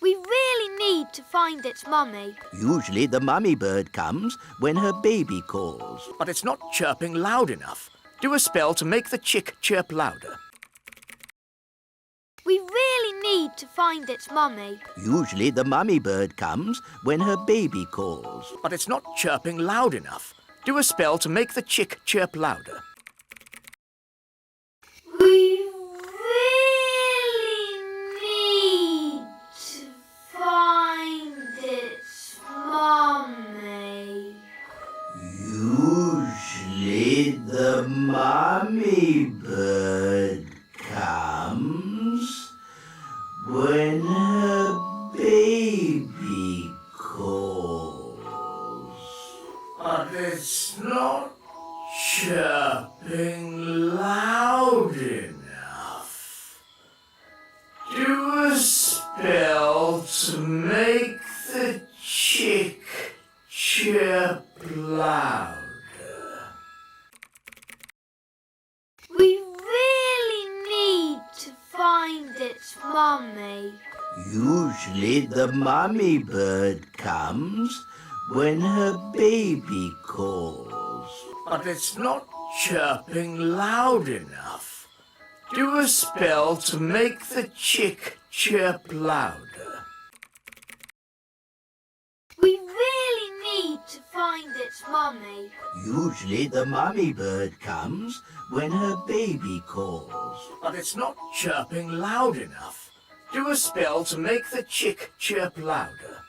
We really need to find its mummy. Usually the mummy bird comes when her baby calls. But it's not chirping loud enough. Do a spell to make the chick chirp louder. We really need to find its mummy. Usually the mummy bird comes when her baby calls. But it's not chirping loud enough. Do a spell to make the chick chirp louder. We really need to find its mummy. Usually the mummy bird comes when her baby calls. But it's not chirping loud enough. Do a spell to make the chick chirp louder. We really need to find its mummy. Usually the mummy bird comes when her baby calls. But it's not chirping loud enough. Do a spell to make the chick chirp louder. We really need to find its mummy. Usually the mummy bird comes when her baby calls. But it's not chirping loud enough. Do a spell to make the chick chirp louder.